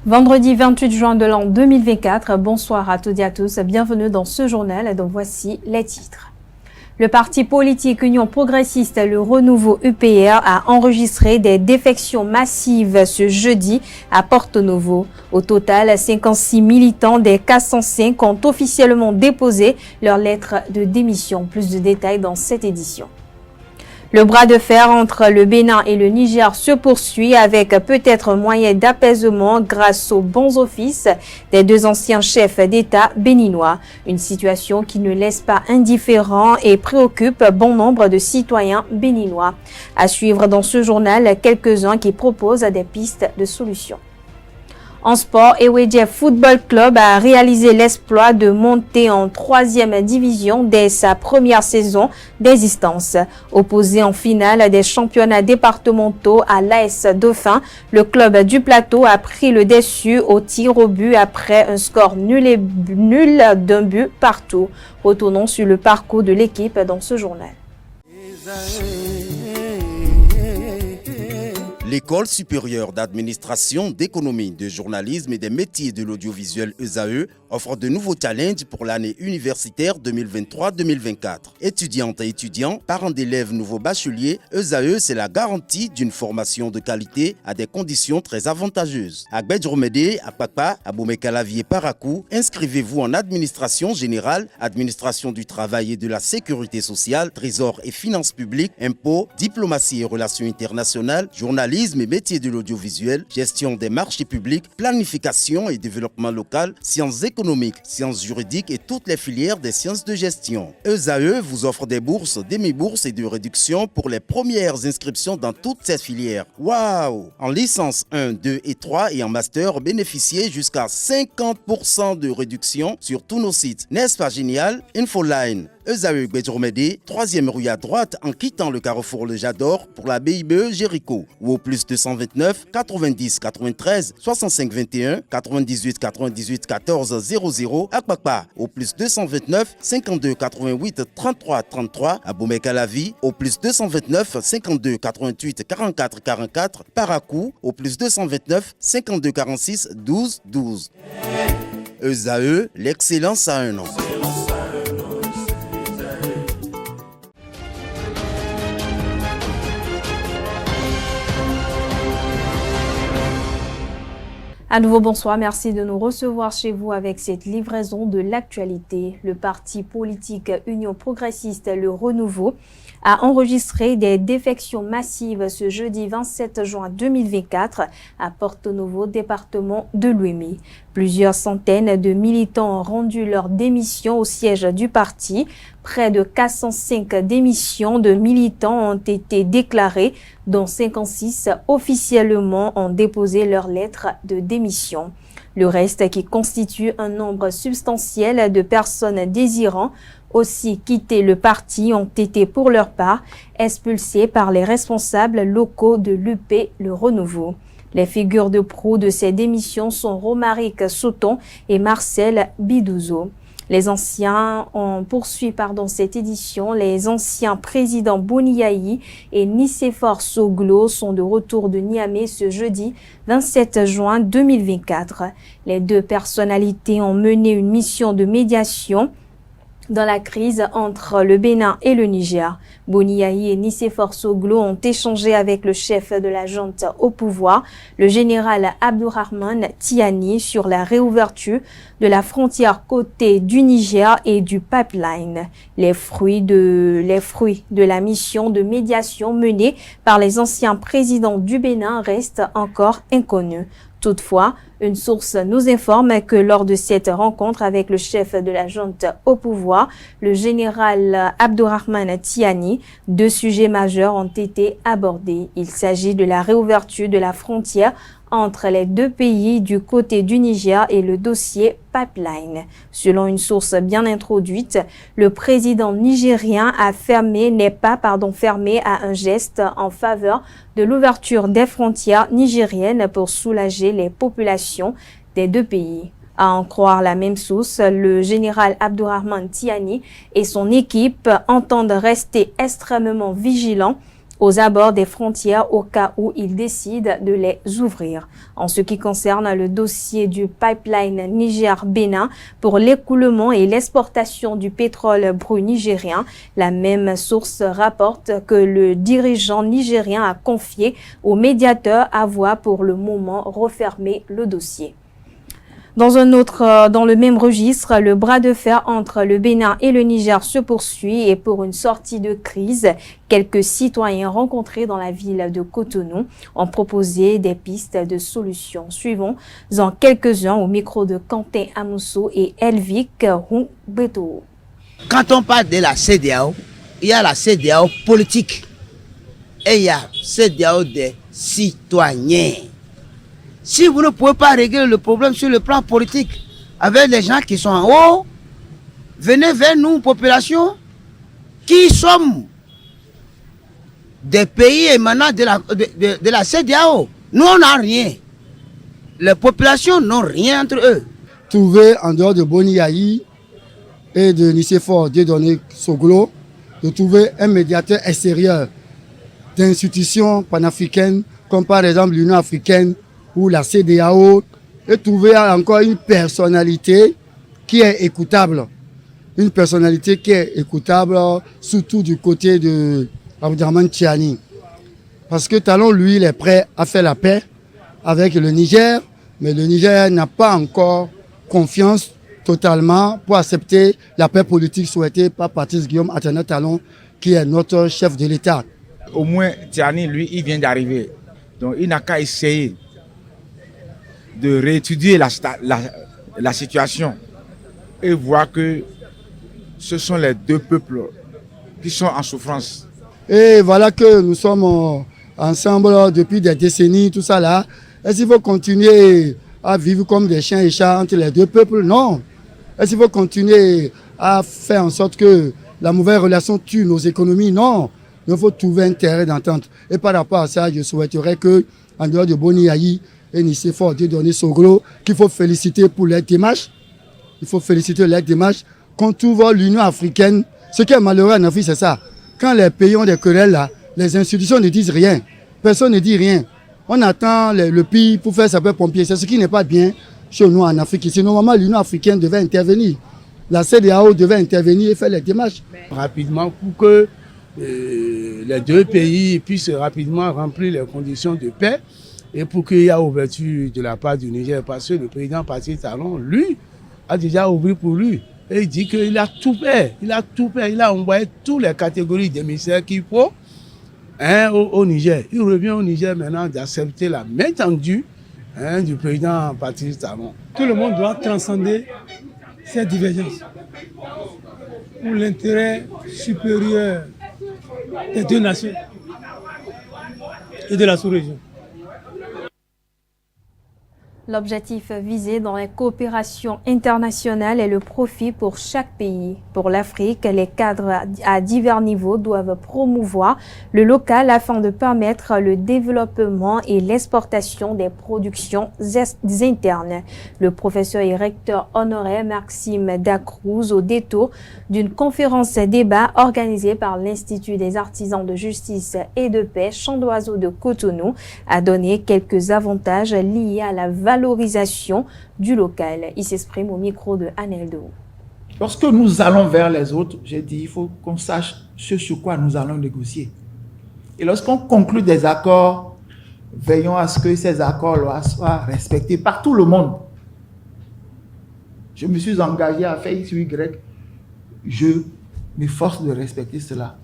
Vendredi 28 juin de l'an 2024, bonsoir à toutes et à tous, bienvenue dans ce journal, donc voici les titres. Le parti politique Union progressiste, le Renouveau UPR, a enregistré des défections massives ce jeudi à Porto Novo. Au total, 56 militants des 405 ont officiellement déposé leur lettre de démission. Plus de détails dans cette édition. Le bras de fer entre le Bénin et le Niger se poursuit avec peut-être moyen d'apaisement grâce aux bons offices des deux anciens chefs d'État béninois. Une situation qui ne laisse pas indifférent et préoccupe bon nombre de citoyens béninois. À suivre dans ce journal, quelques-uns qui proposent des pistes de solutions. En sport, Eweje Football Club a réalisé l'exploit de monter en 3e division dès sa première saison d'existence. Opposé en finale des championnats départementaux à l'AS Dauphin, le club du plateau a pris le dessus au tir au but après un score nul d'un but partout. Retournons sur le parcours de l'équipe dans ce journal. L'École supérieure d'administration, d'économie, de journalisme et des métiers de l'audiovisuel ESAE offre de nouveaux challenges pour l'année universitaire 2023-2024. Étudiantes et étudiants, parents d'élèves nouveaux bacheliers, ESAE, c'est la garantie d'une formation de qualité à des conditions très avantageuses. À Gbedjromede, à Papa, à Boumekalavi Parakou, inscrivez-vous en administration générale, administration du travail et de la sécurité sociale, trésor et finances publiques, impôts, diplomatie et relations internationales, journalisme et métiers de l'audiovisuel, gestion des marchés publics, planification et développement local, sciences économiques, sciences juridiques et toutes les filières des sciences de gestion. ESAE vous offre des bourses, demi-bourses et de réductions pour les premières inscriptions dans toutes ces filières. Waouh! En licence 1, 2 et 3 et en master, bénéficiez jusqu'à 50% de réduction sur tous nos sites. N'est-ce pas génial? Infoline. ESAE Gbedjromede, 3e rue à droite en quittant le carrefour Le Jador pour la BIBE Jéricho ou au plus 229 90 93 65 21 98 98 14 00 à Kpakpa au plus 229 52 88 33 33 à Boumekalavi au plus 229 52 88 44 44 Parakou au plus 229 52 46 12 12. ESAE, l'excellence à un an. À nouveau, bonsoir. Merci de nous recevoir chez vous avec cette livraison de l'actualité. Le parti politique Union progressiste, le Renouveau, a enregistré des défections massives ce jeudi 27 juin 2024 à Porto Novo, département de l'Ouémé. Plusieurs centaines de militants ont rendu leur démission au siège du parti. Près de 405 démissions de militants ont été déclarées, dont 56 officiellement ont déposé leur lettre de démission. Le reste, qui constitue un nombre substantiel de personnes désirant aussi quitter le parti, ont été pour leur part expulsés par les responsables locaux de l'UP, le Renouveau. Les figures de proue de ces démissions sont Romaric Sauton et Marcel Bidouzo. Les anciens, on poursuit cette édition, les anciens présidents Boniaï et Nicéphore Soglo sont de retour de Niamey ce jeudi 27 juin 2024. Les deux personnalités ont mené une mission de médiation dans la crise entre le Bénin et le Niger. Boniaï et Nicéphore Soglo ont échangé avec le chef de la junte au pouvoir, le général Abdourahmane Tiani, sur la réouverture de la frontière côté du Niger et du pipeline. Les fruits de la mission de médiation menée par les anciens présidents du Bénin restent encore inconnus. Toutefois, une source nous informe que lors de cette rencontre avec le chef de la junte au pouvoir, le général Abdourahmane Tiani, deux sujets majeurs ont été abordés. Il s'agit de la réouverture de la frontière entre les deux pays du côté du Niger et le dossier pipeline. Selon une source bien introduite, le président nigérien n'est pas fermé à un geste en faveur de l'ouverture des frontières nigériennes pour soulager les populations des deux pays. À en croire la même source, le général Abdourahmane Tiani et son équipe entendent rester extrêmement vigilants aux abords des frontières au cas où ils décident de les ouvrir. En ce qui concerne le dossier du pipeline Niger-Bénin pour l'écoulement et l'exportation du pétrole brut nigérien, la même source rapporte que le dirigeant nigérien a confié au médiateur avoir pour le moment refermé le dossier. Dans le même registre, le bras de fer entre le Bénin et le Niger se poursuit et pour une sortie de crise, quelques citoyens rencontrés dans la ville de Cotonou ont proposé des pistes de solutions. Suivons-en quelques-uns au micro de Quentin Amousso et Elvic Rumbeto. Quand on parle de la CEDEAO, il y a la CEDEAO politique et il y a la CEDEAO des citoyens. Si vous ne pouvez pas régler le problème sur le plan politique avec les gens qui sont en haut, venez vers nous, population, qui sommes des pays émanant de la CEDEAO. Nous, on n'a rien. Les populations n'ont rien entre eux. Trouver en dehors de Boni Yayi et de Nicéphore Dieudonné Soglo, de trouver un médiateur extérieur d'institutions panafricaines, comme par exemple l'Union africaine, ou la CEDEAO, et trouver encore une personnalité qui est écoutable. Une personnalité qui est écoutable, surtout du côté de Abdraman Tchiani. Parce que Talon, lui, il est prêt à faire la paix avec le Niger, mais le Niger n'a pas encore confiance totalement pour accepter la paix politique souhaitée par Patrice Guillaume Athéna Talon, qui est notre chef de l'État. Au moins, Tchiani, lui, il vient d'arriver. Donc, il n'a qu'à essayer de réétudier la situation et voir que ce sont les deux peuples qui sont en souffrance. Et voilà que nous sommes ensemble depuis des décennies, tout ça là. Est-ce qu'il faut continuer à vivre comme des chiens et chats entre les deux peuples? Non. Est-ce qu'il faut continuer à faire en sorte que la mauvaise relation tue nos économies? Non. Il faut trouver un terrain d'entente. Et par rapport à ça, je souhaiterais que, en dehors de Boni Yayi et Nicéphore Dieudonné Soglo, qu'il faut féliciter pour leur démarche. Il faut féliciter leur démarche. Qu'on trouve l'Union africaine. Ce qui est malheureux en Afrique, c'est ça. Quand les pays ont des querelles là, les institutions ne disent rien. Personne ne dit rien. On attend le pays pour faire sapeur-pompier. C'est ce qui n'est pas bien chez nous en Afrique. Ici, normalement, l'Union africaine devait intervenir. La CEDEAO devait intervenir et faire les démarches. Rapidement, pour que les deux pays puissent rapidement remplir les conditions de paix et pour qu'il y ait ouverture de la part du Niger. Parce que le président Patrice Talon, lui, a déjà ouvert pour lui. Et il dit qu'il a tout fait. Il a tout fait. Il a envoyé toutes les catégories d'émissaires qu'il faut au Niger. Il revient au Niger maintenant d'accepter la main tendue du président Patrice Talon. Tout le monde doit transcender ces divergences pour l'intérêt supérieur des deux nations et de la sous-région. L'objectif visé dans les coopérations internationales est le profit pour chaque pays. Pour l'Afrique, les cadres à divers niveaux doivent promouvoir le local afin de permettre le développement et l'exportation des productions internes. Le professeur et recteur honoraire Maxime Dacruz, au détour d'une conférence débat organisée par l'Institut des artisans de justice et de paix Chant d'Oiseau de Cotonou, a donné quelques avantages liés à la valorisation du local. Il s'exprime au micro de Aneldo. Lorsque nous allons vers les autres, j'ai dit, il faut qu'on sache ce sur quoi nous allons négocier. Et lorsqu'on conclut des accords, veillons à ce que ces accords soient respectés par tout le monde. Je me suis engagé à faire X ou Y. Je m'efforce de respecter cela.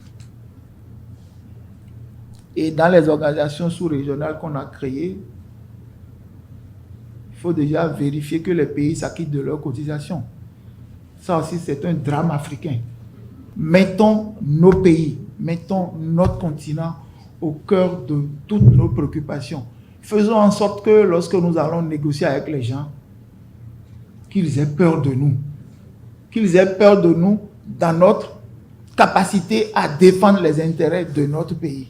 Et dans les organisations sous-régionales qu'on a créées, il faut déjà vérifier que les pays s'acquittent de leurs cotisations. Ça aussi, c'est un drame africain. Mettons nos pays, mettons notre continent au cœur de toutes nos préoccupations. Faisons en sorte que lorsque nous allons négocier avec les gens, qu'ils aient peur de nous. Qu'ils aient peur de nous dans notre capacité à défendre les intérêts de notre pays.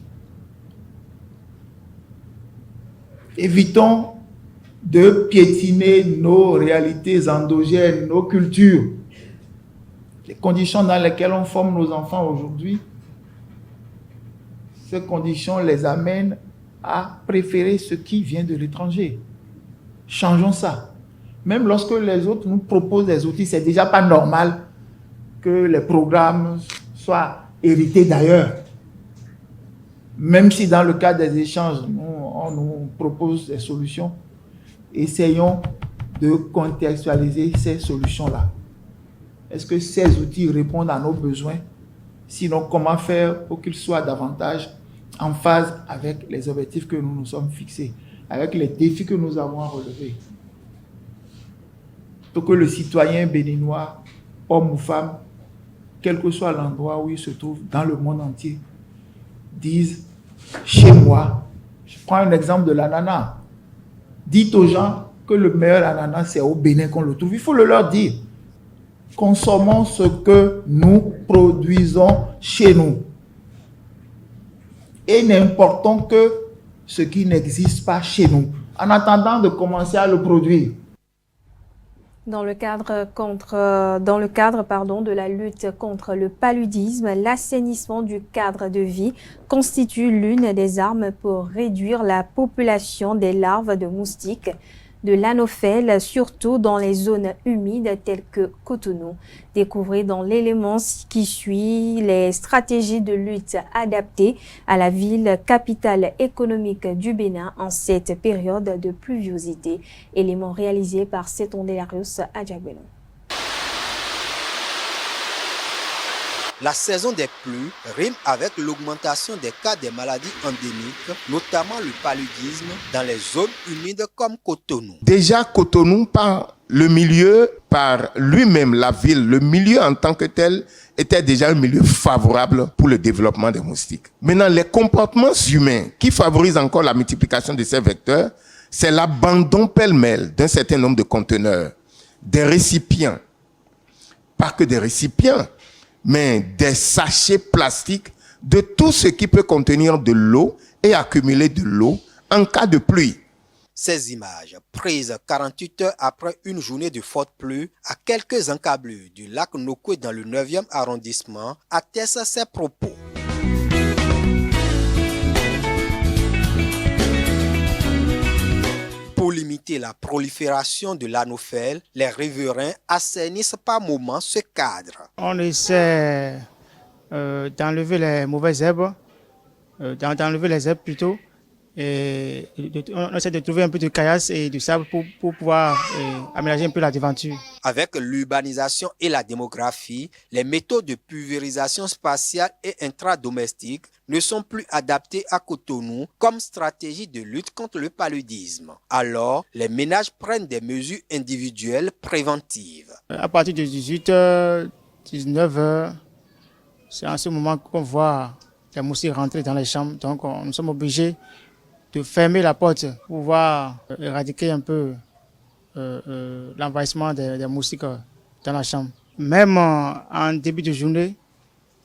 Évitons de piétiner nos réalités endogènes, nos cultures. Les conditions dans lesquelles on forme nos enfants aujourd'hui, ces conditions les amènent à préférer ce qui vient de l'étranger. Changeons ça. Même lorsque les autres nous proposent des outils, c'est déjà pas normal que les programmes soient hérités d'ailleurs. Même si dans le cadre des échanges, on nous propose des solutions, essayons de contextualiser ces solutions-là. Est-ce que ces outils répondent à nos besoins? Sinon, comment faire pour qu'ils soient davantage en phase avec les objectifs que nous nous sommes fixés, avec les défis que nous avons à relever? Pour que le citoyen béninois, homme ou femme, quel que soit l'endroit où il se trouve dans le monde entier, dise chez moi, je prends un exemple de l'ananas. Dites aux gens que le meilleur ananas, c'est au Bénin qu'on le trouve. Il faut le leur dire. Consommons ce que nous produisons chez nous. Et n'importons que ce qui n'existe pas chez nous, en attendant de commencer à le produire. Dans le cadre de la lutte contre le paludisme, l'assainissement du cadre de vie constitue l'une des armes pour réduire la population des larves de moustiques de l'anophèle, surtout dans les zones humides telles que Cotonou. Découvrez dans l'élément qui suit les stratégies de lutte adaptées à la ville capitale économique du Bénin en cette période de pluviosité. Élément réalisé par Seton Delarius Adjagbelon. La saison des pluies rime avec l'augmentation des cas des maladies endémiques, notamment le paludisme, dans les zones humides comme Cotonou. Déjà, Cotonou, par le milieu, par lui-même, la ville, le milieu en tant que tel, était déjà un milieu favorable pour le développement des moustiques. Maintenant, les comportements humains qui favorisent encore la multiplication de ces vecteurs, c'est l'abandon pêle-mêle d'un certain nombre de conteneurs, des récipients, pas que des récipients, mais des sachets plastiques, de tout ce qui peut contenir de l'eau et accumuler de l'eau en cas de pluie. Ces images, prises 48 heures après une journée de forte pluie à quelques encablures du lac Nokoué dans le 9e arrondissement, attestent ces propos. Pour limiter la prolifération de l'anophèle, les riverains assainissent par moments ce cadre. On essaie d'enlever les mauvaises herbes, d'enlever les herbes plutôt, et on essaie de trouver un peu de caillasse et du sable pour pouvoir aménager un peu la devanture. Avec l'urbanisation et la démographie, les méthodes de pulvérisation spatiale et intradomestique ne sont plus adaptées à Cotonou comme stratégie de lutte contre le paludisme. Alors, les ménages prennent des mesures individuelles préventives. À partir de 18h, 19h, c'est en ce moment qu'on voit les moustiques rentrer dans les chambres. Donc, nous sommes obligés de fermer la porte pour pouvoir éradiquer un peu l'envahissement des moustiques dans la chambre. Même en début de journée,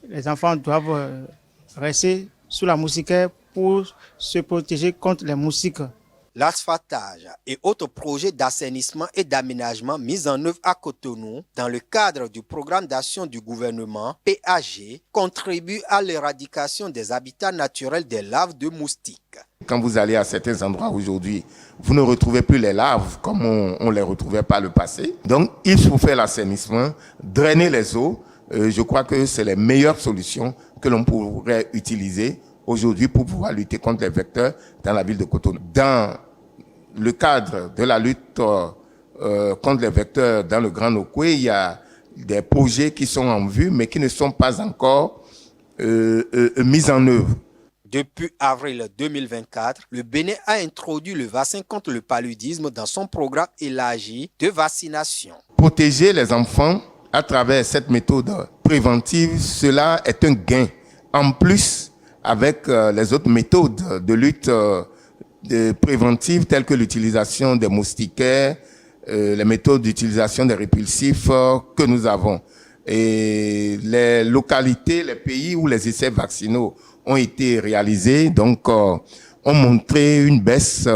les enfants doivent rester sous la moustiquaire pour se protéger contre les moustiques. L'asphaltage et autres projets d'assainissement et d'aménagement mis en œuvre à Cotonou dans le cadre du programme d'action du gouvernement PAG contribuent à l'éradication des habitats naturels des larves de moustiques. Quand vous allez à certains endroits aujourd'hui, vous ne retrouvez plus les larves comme on les retrouvait par le passé. Donc, il faut faire l'assainissement, drainer les eaux. Je crois que c'est les meilleures solutions que l'on pourrait utiliser aujourd'hui pour pouvoir lutter contre les vecteurs dans la ville de Cotonou. Dans le cadre de la lutte contre les vecteurs dans le Grand Nokoué, il y a des projets qui sont en vue mais qui ne sont pas encore mis en œuvre. Depuis avril 2024, le Bénin a introduit le vaccin contre le paludisme dans son programme élargi de vaccination. Protéger les enfants à travers cette méthode préventive, cela est un gain. En plus, avec les autres méthodes de lutte préventive telles que l'utilisation des moustiquaires, les méthodes d'utilisation des répulsifs que nous avons. Et les localités, les pays où les essais vaccinaux ont été réalisés, donc ont montré une baisse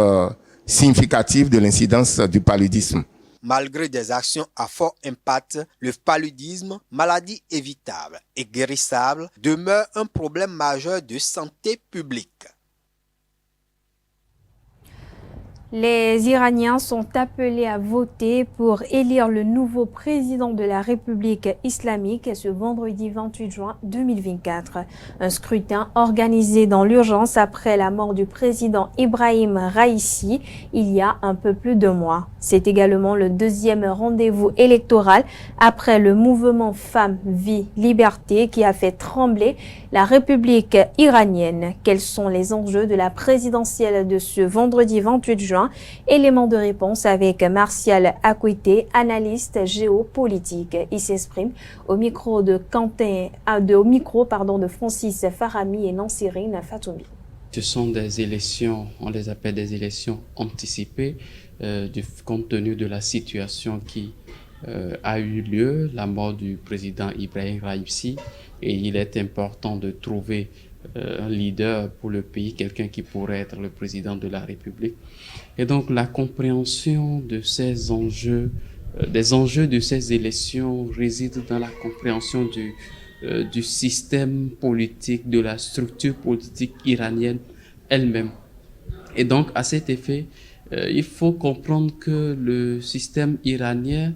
significative de l'incidence du paludisme. malgré des actions à fort impact, le paludisme, maladie évitable et guérissable, demeure un problème majeur de santé publique. Les Iraniens sont appelés à voter pour élire le nouveau président de la République islamique ce vendredi 28 juin 2024. Un scrutin organisé dans l'urgence après la mort du président Ibrahim Raïssi il y a un peu plus de mois. C'est également le deuxième rendez-vous électoral après le mouvement Femmes, Vie, Liberté qui a fait trembler la République iranienne. Quels sont les enjeux de la présidentielle de ce vendredi 28 juin? Élément de réponse avec Martial Akwete, analyste géopolitique. Il s'exprime au micro de Francis Farami et Nansirine Fatoumi. Ce sont des élections, on les appelle des élections anticipées, compte tenu de la situation qui a eu lieu, la mort du président Ibrahim Raïssi, et il est important de trouver un leader pour le pays, quelqu'un qui pourrait être le président de la République. Et donc la compréhension de ces enjeux, des enjeux de ces élections réside dans la compréhension du système politique, de la structure politique iranienne elle-même. Et donc à cet effet, il faut comprendre que le système iranien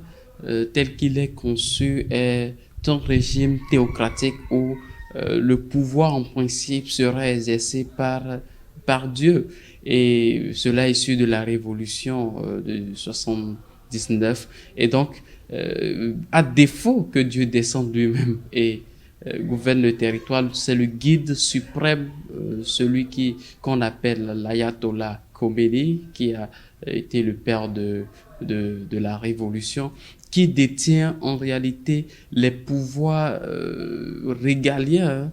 tel qu'il est conçu est un régime théocratique où le pouvoir en principe serait exercé par Dieu, et cela est issu de la révolution de 79, et donc à défaut que Dieu descende lui-même et gouverne le territoire, c'est le guide suprême, celui qu'on appelle l'ayatollah Khomeini, qui a été le père de la révolution, qui détient en réalité les pouvoirs régaliens,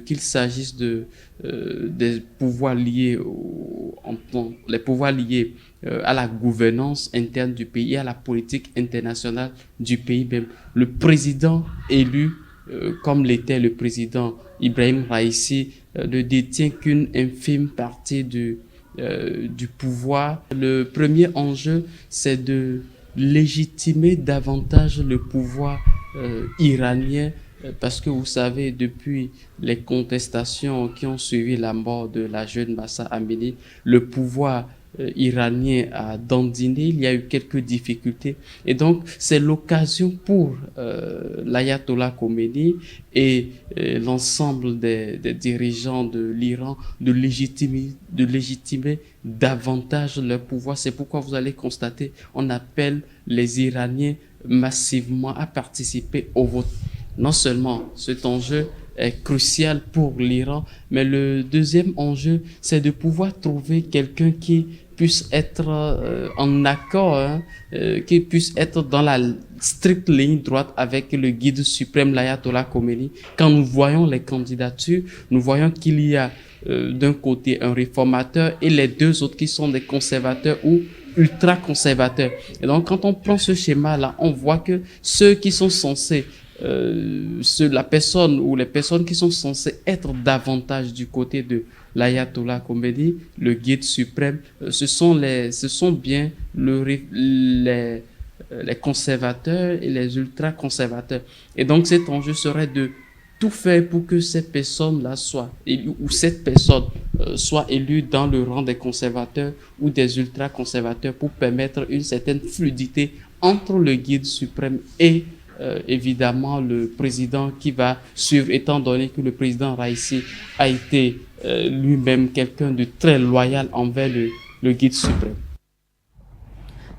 qu'il s'agisse des pouvoirs liés les pouvoirs liés à la gouvernance interne du pays et à la politique internationale du pays même. Le président élu, comme l'était le président Ibrahim Raïssi, ne détient qu'une infime partie du pouvoir. Le premier enjeu, c'est de légitimer davantage le pouvoir iranien, parce que vous savez, depuis les contestations qui ont suivi la mort de la jeune Mahsa Amini, le pouvoir iranien a dandiné, il y a eu quelques difficultés, et donc c'est l'occasion pour l'ayatollah Khomeini et l'ensemble des dirigeants de l'Iran de légitimer davantage leur pouvoir. C'est pourquoi vous allez constater, on appelle les Iraniens massivement à participer au vote. Non seulement cet enjeu est crucial pour l'Iran, mais le deuxième enjeu, c'est de pouvoir trouver quelqu'un qui puisse être en accord, qui puisse être dans la stricte ligne droite avec le guide suprême, l'ayatollah Khomeini. Quand nous voyons les candidatures, nous voyons qu'il y a d'un côté un réformateur et les deux autres qui sont des conservateurs ou ultra-conservateurs. Et donc quand on prend ce schéma-là, on voit que ceux qui sont censés la personne ou les personnes qui sont censées être davantage du côté de l'ayatollah Khomeini, le guide suprême, ce sont bien les conservateurs et les ultra-conservateurs. Et donc cet enjeu serait de tout faire pour que ces personnes-là soient élues, ou cette personne soit élue dans le rang des conservateurs ou des ultra-conservateurs, pour permettre une certaine fluidité entre le guide suprême et évidemment le président qui va suivre, étant donné que le président Raïssi a été lui-même quelqu'un de très loyal envers le guide suprême.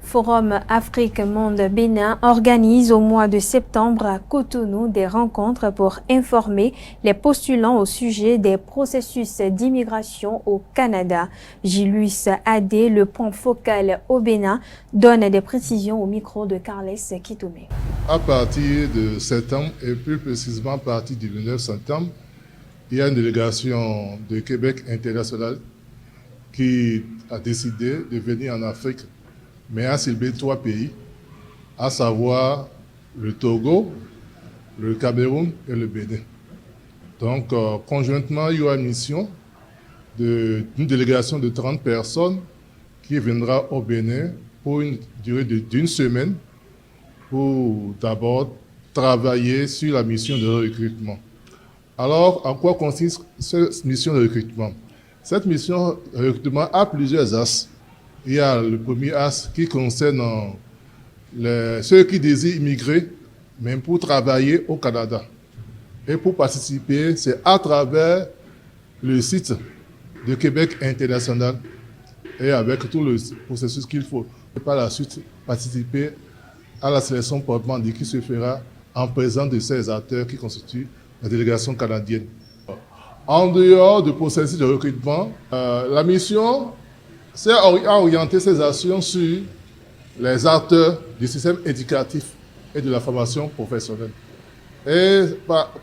Forum Afrique Monde Bénin organise au mois de septembre à Cotonou des rencontres pour informer les postulants au sujet des processus d'immigration au Canada. Gilus Adé, le point focal au Bénin, donne des précisions au micro de Carles Kitoumé. À partir de septembre, et plus précisément à partir du 29 septembre, il y a une délégation de Québec international qui a décidé de venir en Afrique, mais à cibler 3 pays, à savoir le Togo, le Cameroun et le Bénin. Donc, conjointement, il y aura une mission d'une délégation de 30 personnes qui viendra au Bénin pour une durée d'une semaine pour d'abord travailler sur la mission de recrutement. Alors, en quoi consiste cette mission de recrutement? Cette mission de recrutement a plusieurs axes. Il y a le premier axe qui concerne ceux qui désirent immigrer, même pour travailler au Canada. Et pour participer, c'est à travers le site de Québec International et avec tout le processus qu'il faut. Et par la suite, participer à la sélection proprement dit qui se fera en présence de ces acteurs qui constituent la délégation canadienne. En dehors du processus de recrutement, la mission a orienté ses actions sur les acteurs du système éducatif et de la formation professionnelle. Et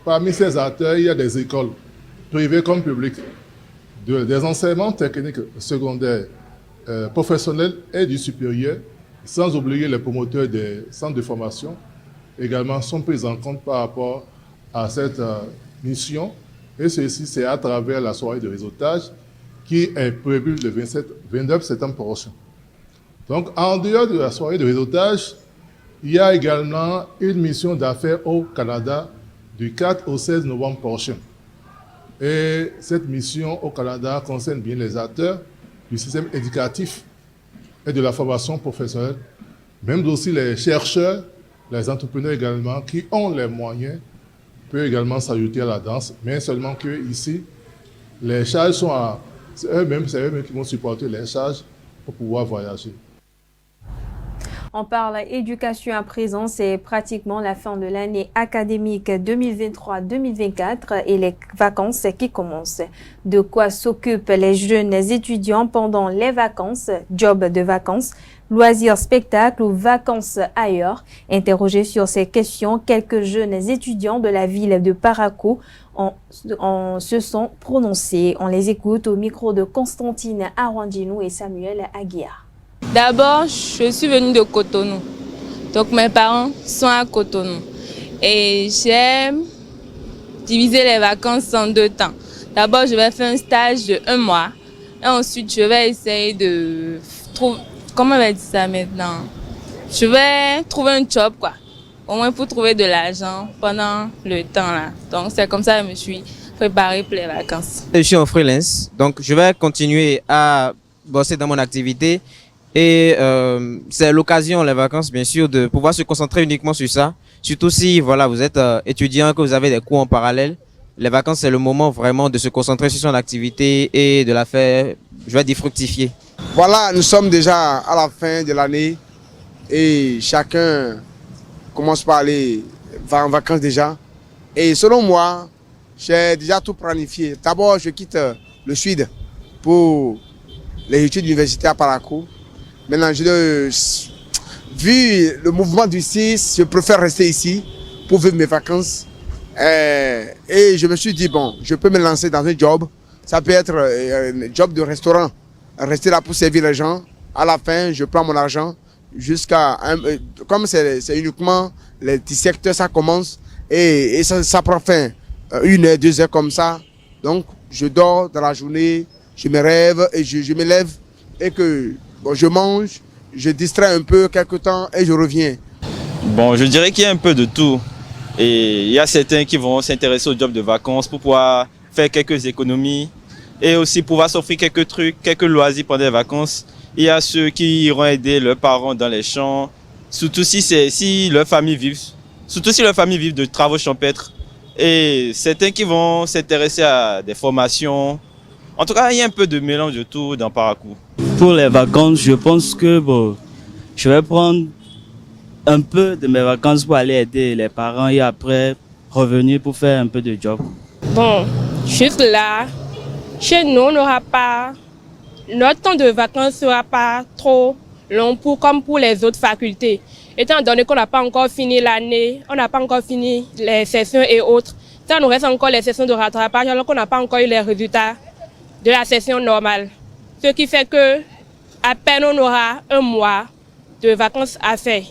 parmi ces acteurs, il y a des écoles, privées comme publiques, des enseignements techniques secondaires, professionnels et du supérieur, sans oublier les promoteurs des centres de formation, également sont pris en compte par rapport à cette mission. Et ceci, c'est à travers la soirée de réseautage qui est prévue le 29 septembre prochain. Donc, en dehors de la soirée de réseautage, il y a également une mission d'affaires au Canada du 4 au 16 novembre prochain. Et cette mission au Canada concerne bien les acteurs du système éducatif et de la formation professionnelle, même aussi les chercheurs, les entrepreneurs également, qui ont les moyens, peuvent également s'ajouter à la danse, mais seulement que ici, les charges sont c'est eux-mêmes qui vont supporter les charges pour pouvoir voyager. On parle éducation à présent, c'est pratiquement la fin de l'année académique 2023-2024 et les vacances qui commencent. De quoi s'occupent les jeunes étudiants pendant les vacances, job de vacances, loisirs, spectacles ou vacances ailleurs? Interrogés sur ces questions, quelques jeunes étudiants de la ville de Parakou se sont prononcés. On les écoute au micro de Constantine Arwandinou et Samuel Aguiar. D'abord, je suis venue de Cotonou. Donc mes parents sont à Cotonou. Et j'ai divisé les vacances en 2 temps. D'abord, je vais faire un stage de 1 mois. Et ensuite, je vais essayer de trouver... Comment on va dire ça maintenant? Je vais trouver un job, quoi. Au moins pour trouver de l'argent pendant le temps, là. Donc c'est comme ça que je me suis préparée pour les vacances. Je suis en freelance. Donc je vais continuer à bosser dans mon activité. Et c'est l'occasion, les vacances, bien sûr, de pouvoir se concentrer uniquement sur ça. Surtout si voilà, vous êtes étudiant, que vous avez des cours en parallèle. Les vacances, c'est le moment vraiment de se concentrer sur son activité et de la faire, je vais dire, fructifier. Voilà, nous sommes déjà à la fin de l'année et chacun commence par aller en vacances déjà. Et selon moi, j'ai déjà tout planifié. D'abord, je quitte le Sud pour les études universitaires à Parakou. Maintenant, vu le mouvement du 6, je préfère rester ici pour vivre mes vacances. Et je me suis dit, bon, je peux me lancer dans un job. Ça peut être un job de restaurant. Rester là pour servir les gens. À la fin, je prends mon argent jusqu'à... Comme c'est uniquement les 17 heures, ça commence. Et ça prend fin. 1 heure, 2 heures comme ça. Donc, je dors dans la journée, je me rêve et je me lève. Et que bon, je mange, je distrais un peu quelque temps et je reviens. Bon, je dirais qu'il y a un peu de tout. Et il y a certains qui vont s'intéresser au job de vacances pour pouvoir faire quelques économies et aussi pouvoir s'offrir quelques trucs, quelques loisirs pendant les vacances. Il y a ceux qui iront aider leurs parents dans les champs, surtout si leur famille vit de travaux champêtres. Et certains qui vont s'intéresser à des formations. En tout cas, il y a un peu de mélange de tout dans Parakou. Pour les vacances, je pense que bon, je vais prendre un peu de mes vacances pour aller aider les parents et après revenir pour faire un peu de job. Bon, juste là, chez nous, on n'aura pas... Notre temps de vacances ne sera pas trop long comme pour les autres facultés. Étant donné qu'on n'a pas encore fini l'année, on n'a pas encore fini les sessions et autres, ça nous reste encore les sessions de rattrapage alors qu'on n'a pas encore eu les résultats de la session normale. Ce qui fait que à peine on aura 1 mois de vacances à faire.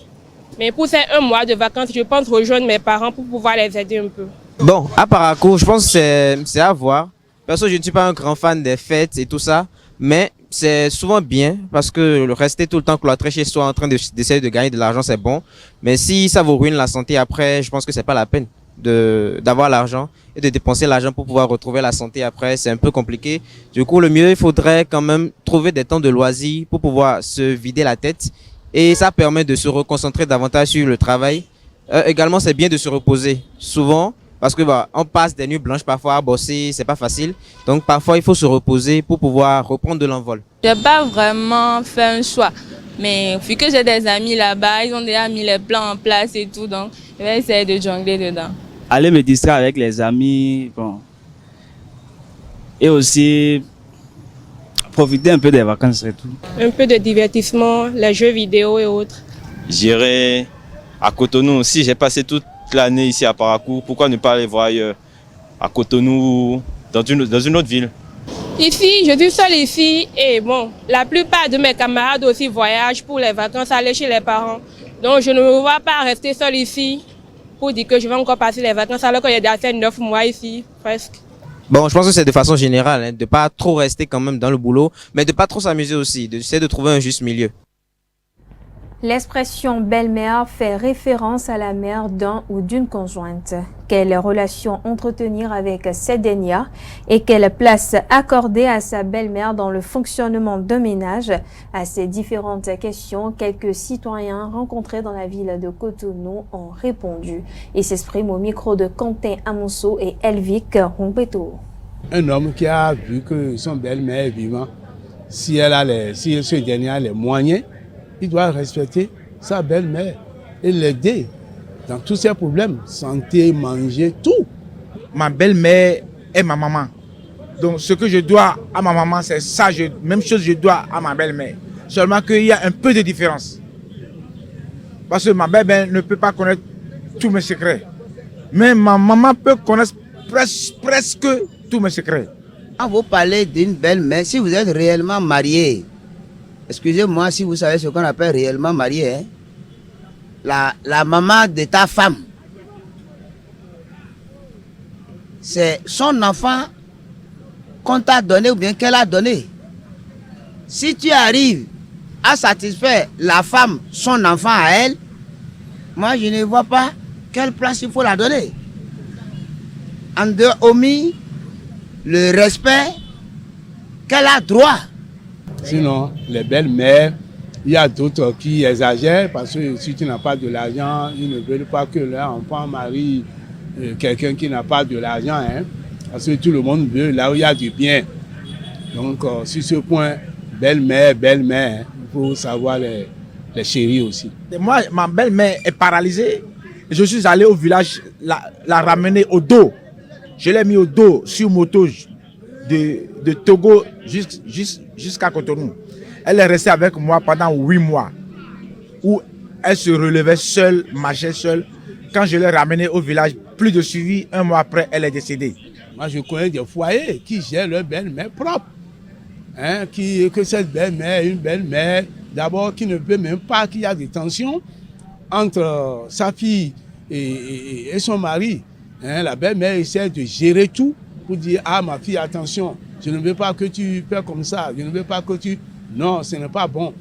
Mais pour ces 1 mois de vacances, je pense rejoindre mes parents pour pouvoir les aider un peu. Bon, à Parakou, je pense que c'est à voir. Perso, je ne suis pas un grand fan des fêtes et tout ça. mais c'est souvent bien parce que rester tout le temps cloîtré chez soi en train d'essayer de gagner de l'argent, c'est bon. Mais si ça vous ruine la santé après, je pense que c'est pas la peine d'avoir l'argent et de dépenser l'argent pour pouvoir retrouver la santé après. C'est un peu compliqué. Du coup, le mieux, il faudrait quand même trouver des temps de loisirs pour pouvoir se vider la tête. Et ça permet de se reconcentrer davantage sur le travail. Également, c'est bien de se reposer. Souvent, parce que on passe des nuits blanches parfois à bosser, c'est pas facile. Donc parfois il faut se reposer pour pouvoir reprendre de l'envol. J'ai pas vraiment fait un choix, mais vu que j'ai des amis là-bas, ils ont déjà mis les plans en place et tout, donc je vais essayer de jongler dedans. Aller me distraire avec les amis, bon. Et aussi profiter un peu des vacances et tout. Un peu de divertissement, les jeux vidéo et autres. J'irai à Cotonou. Si j'ai passé toute l'année ici à Parakou, pourquoi ne pas aller voir ailleurs, à Cotonou, dans une autre ville? Ici, je suis seule ici et bon, la plupart de mes camarades aussi voyagent pour les vacances, aller chez les parents. Donc je ne me vois pas rester seule ici pour dire que je vais encore passer les vacances alors qu'il y a déjà fait 9 mois ici, presque. Bon, je pense que c'est de façon générale, hein, de pas trop rester quand même dans le boulot, mais de pas trop s'amuser aussi, d'essayer de trouver un juste milieu. L'expression belle-mère fait référence à la mère d'un ou d'une conjointe. Quelle relation entretenir avec cette dernière et quelle place accorder à sa belle-mère dans le fonctionnement d'un ménage? À ces différentes questions, quelques citoyens rencontrés dans la ville de Cotonou ont répondu. Ils s'expriment au micro de Quentin Amonso et Elvic Rumpeto. Un homme qui a vu que son belle-mère est vivante, si ce dernier a les moyens, il doit respecter sa belle-mère et l'aider dans tous ses problèmes, santé, manger, tout. Ma belle-mère est ma maman. Donc ce que je dois à ma maman, c'est ça, même chose je dois à ma belle-mère. Seulement qu'il y a un peu de différence. Parce que ma belle-mère ne peut pas connaître tous mes secrets. Mais ma maman peut connaître presque tous mes secrets. Quand vous parlez d'une belle-mère, si vous êtes réellement marié, excusez-moi si vous savez ce qu'on appelle réellement marié, hein? La maman de ta femme, c'est son enfant qu'on t'a donné ou bien qu'elle a donné. Si tu arrives à satisfaire la femme, son enfant à elle, moi je ne vois pas quelle place il faut la donner. En dehors, omis le respect qu'elle a droit. Sinon, les belles-mères, il y a d'autres qui exagèrent parce que si tu n'as pas de l'argent, ils ne veulent pas que leur enfant marie quelqu'un qui n'a pas de l'argent. Hein, parce que tout le monde veut là où il y a du bien. Donc, sur ce point, belle-mère, il faut savoir les chérir aussi. Et moi, ma belle-mère est paralysée. Je suis allé au village la ramener au dos. Je l'ai mis au dos sur moto de Togo jusqu'à Cotonou. Elle est restée avec moi pendant 8 mois, où elle se relevait seule, marchait seule. Quand je l'ai ramenée au village, plus de suivi, 1 mois après, elle est décédée. Moi, je connais des foyers qui gèrent leur belle-mère propre. Hein, que cette belle-mère, une belle-mère, d'abord, qui ne peut même pas qu'il y a des tensions entre sa fille et son mari. Hein, la belle-mère essaie de gérer tout pour dire, ah ma fille, attention, je ne veux pas que tu fais comme ça, je ne veux pas que tu... Non, ce n'est pas bon.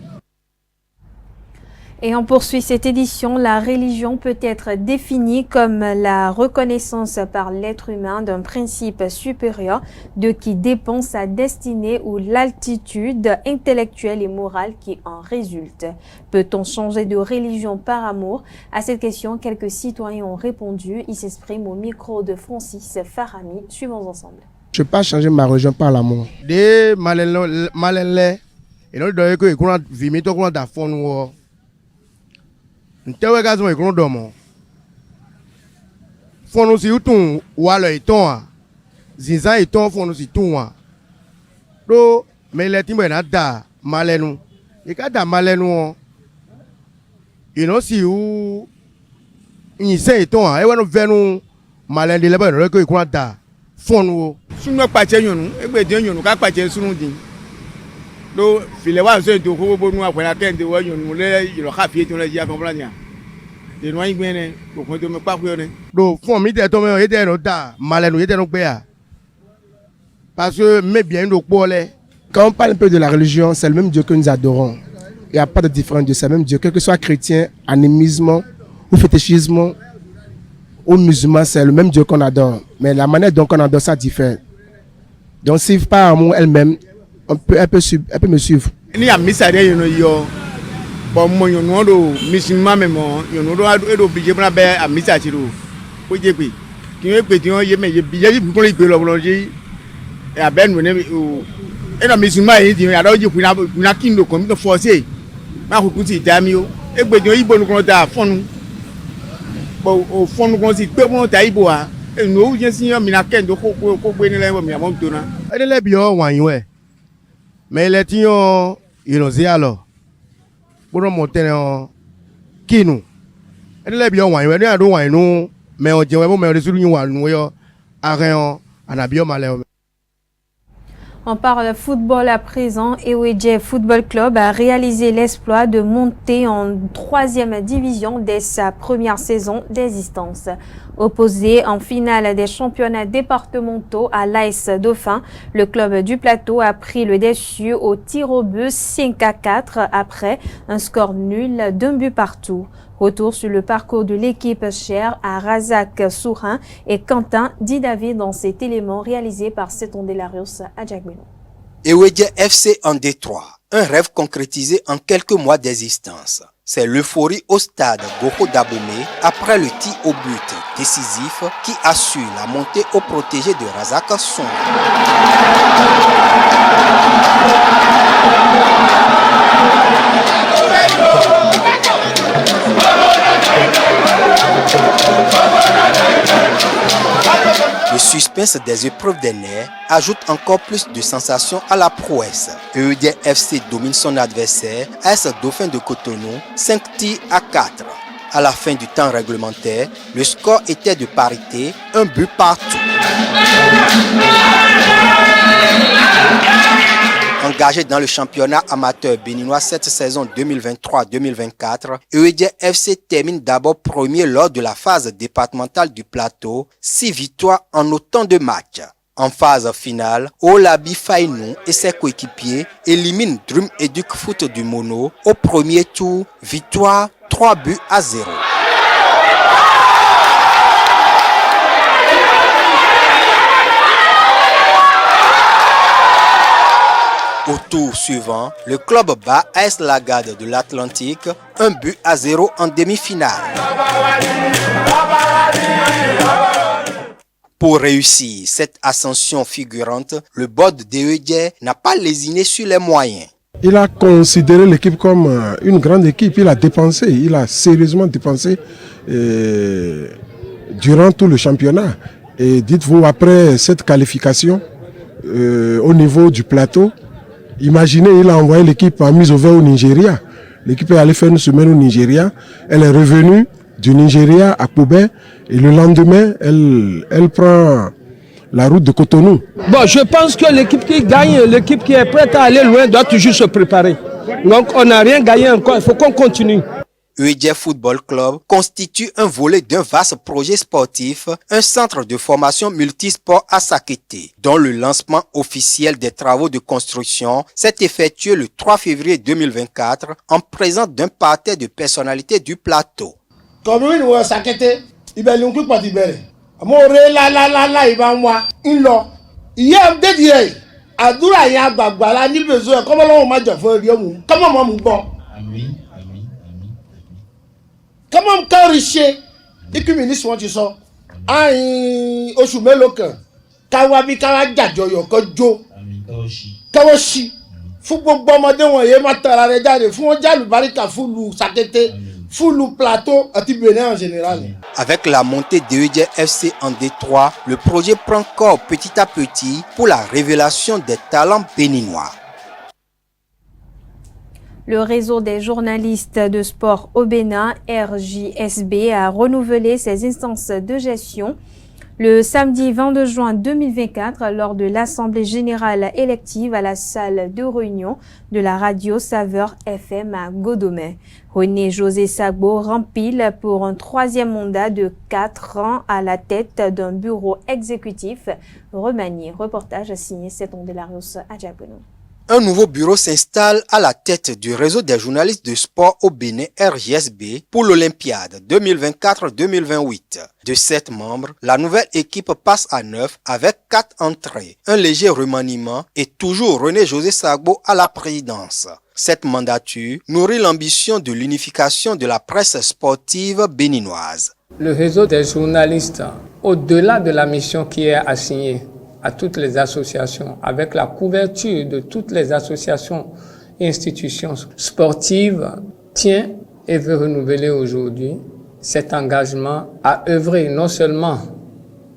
Et on poursuit cette édition. La religion peut être définie comme la reconnaissance par l'être humain d'un principe supérieur de qui dépend sa destinée ou l'altitude intellectuelle et morale qui en résulte. Peut-on changer de religion par amour? À cette question, quelques citoyens ont répondu. Ils s'expriment au micro de Francis Farami. Suivons ensemble. Je ne peux pas changer ma religion par l'amour. Des malins et nous devons que nous vivons dans la fond. Nous devons que nous vivons dans la fond. Nous sommes wala iton zinza iton fond nous iton do mais les timbre na da malenu et ka da malenu et non si ou ni se iton e wonu venu malen de leba no ko ikun da fond wo sunu pache yonu egbe de yonu ka pache sunu din do file wa so to ko bo nu akwara kende wo yonu le iro ka fi to le ya kon blania de no igbene ko ko to me pa ku ne do fond mi de to me yete no da malenu yete no pe ya parce que me bien do po le Quand on parle un peu de la religion, c'est le même Dieu que nous adorons. Il n'y a pas de différence Dieu, c'est le même Dieu. Quel que soit chrétien, animisme ou fétichisme ou musulman, c'est le même Dieu qu'on adore. Mais la manière dont on adore ça diffère. Donc si par amour elle-même, elle peut me suivre. Il y a bon mo yon no do musulman me mo yon no do obligé pour be a misa ti do o je pe ki o pe ti won ye me ye bi ye bi pe lo ji e aben no ne o e na musulman yi ti ya do ji kuna kindo ko mi to force ma ku ti da mi o e gbe ti Igbo nu ko ta fonu bo o fonu ko si pe mo ta Igbo a e no je si mi na kendo ko gbe ni le mo mi amon to na e le bi o wan yin we me le ti yo zi alo pour monter en kinu elle bien wan we do wan nu me o je we mo me resulu wan nu yo arren anabio malé. On parle football à présent. Eweje Football Club a réalisé l'exploit de monter en 3e division dès sa première saison d'existence. Opposé en finale des championnats départementaux à l'AS Dauphin, le club du Plateau a pris le dessus au tir au but 5-4 après un score nul d'1 but partout. Retour sur le parcours de l'équipe chère à Razak Sourin et Quentin Didavid dans cet élément réalisé par Seton Delarios à Djagmelo. Eweje FC en Détroit, un rêve concrétisé en quelques mois d'existence. C'est l'euphorie au stade Goro Dabomé après le tir au but décisif qui assure la montée au protégé de Razak Sourin. Le suspense des épreuves des nerfs ajoute encore plus de sensations à la prouesse. EUD FC domine son adversaire, AS Dauphin de Cotonou, 5 tirs à 4. À la fin du temps réglementaire, le score était de parité, 1 but partout. Engagé dans le championnat amateur béninois cette saison 2023-2024, EUD FC termine d'abord premier lors de la phase départementale du Plateau, 6 victoires en autant de matchs. En phase finale, Olabi Fainou et ses coéquipiers éliminent Drum Educ Foot du Mono au premier tour, victoire 3 buts à 0. Au tour suivant, le club bat AS Lagarde de l'Atlantique, 1 but à 0 en demi-finale. Pour réussir cette ascension figurante, le board d'EUD n'a pas lésiné sur les moyens. Il a considéré l'équipe comme une grande équipe, il a sérieusement dépensé durant tout le championnat. Et dites-vous, après cette qualification au niveau du plateau, imaginez, il a envoyé l'équipe en mise au vert au Nigeria. L'équipe est allée faire une semaine au Nigeria. Elle est revenue du Nigeria à Kobe et le lendemain, elle prend la route de Cotonou. Bon, je pense que l'équipe qui gagne, l'équipe qui est prête à aller loin doit toujours se préparer. Donc on n'a rien gagné encore, il faut qu'on continue. EUD Football Club constitue un volet d'un vaste projet sportif, un centre de formation multisport à Sakété, dont le lancement officiel des travaux de construction s'est effectué le 3 février 2024 en présence d'un parterre de personnalités du plateau. Comme nous, nous Sakété, il va nous couper du bel. Amore la il va moi, il l'a. Il y a des dieux. Adura ya bagbala ni besoin comment on m'a déjà fait comment moi mon bon. Amen. Comment m'enrichir et que ministre want you so ai oṣù mélòó kan káwa bí káwa jàjọyọ̀ kan jó kawoshi fún gbogbo ọmọdé wọ̀nyí má tara rẹ̀ jáde fún wọn jálù baríkà fúlù Sakété fúlù Plateau àti Bénin en général. Avec la montée d'EUD FC en Détroit, le projet prend corps petit à petit pour la révélation des talents béninois. Le réseau des journalistes de sport au Bénin, RJSB, a renouvelé ses instances de gestion le samedi 22 juin 2024 lors de l'Assemblée générale élective à la salle de réunion de la radio Saveur FM à Godomé. René José Sagbo rempile pour un 3e mandat de 4 ans à la tête d'un bureau exécutif remanié. Reportage signé Seton Delarios à Djagmelo. Un nouveau bureau s'installe à la tête du réseau des journalistes de sport au Bénin RJSB pour l'Olympiade 2024-2028. De 7 membres, la nouvelle équipe passe à 9 avec 4 entrées, un léger remaniement et toujours René-José Sagbo à la présidence. Cette mandature nourrit l'ambition de l'unification de la presse sportive béninoise. Le réseau des journalistes, au-delà de la mission qui est assignée à toutes les associations, avec la couverture de toutes les associations et institutions sportives, tient et veut renouveler aujourd'hui cet engagement à œuvrer non seulement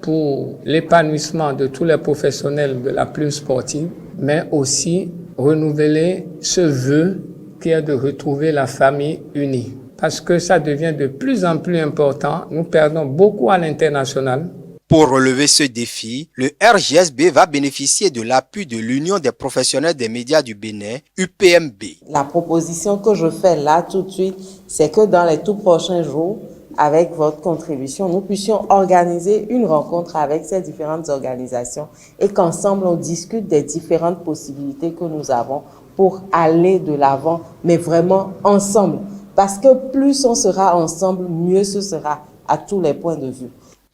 pour l'épanouissement de tous les professionnels de la plume sportive, mais aussi renouveler ce vœu qui est de retrouver la famille unie. Parce que ça devient de plus en plus important, nous perdons beaucoup à l'international. Pour relever ce défi, le RJSB va bénéficier de l'appui de l'Union des professionnels des médias du Bénin, UPMB. La proposition que je fais là tout de suite, c'est que dans les tout prochains jours, avec votre contribution, nous puissions organiser une rencontre avec ces différentes organisations et qu'ensemble on discute des différentes possibilités que nous avons pour aller de l'avant, mais vraiment ensemble. Parce que plus on sera ensemble, mieux ce sera à tous les points de vue.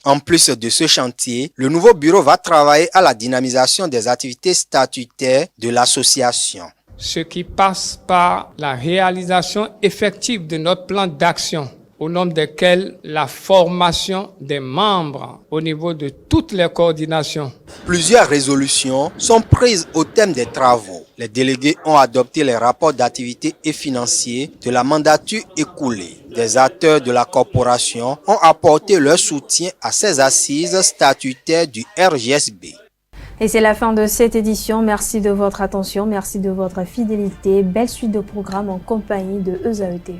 En plus de ce chantier, le nouveau bureau va travailler à la dynamisation des activités statutaires de l'association. Ce qui passe par la réalisation effective de notre plan d'action, au nombre desquels la formation des membres au niveau de toutes les coordinations. Plusieurs résolutions sont prises au thème des travaux. Les délégués ont adopté les rapports d'activité et financiers de la mandature écoulée. Des acteurs de la corporation ont apporté leur soutien à ces assises statutaires du RJSB. Et c'est la fin de cette édition. Merci de votre attention, merci de votre fidélité. Belle suite de programmes en compagnie de ESAE TV.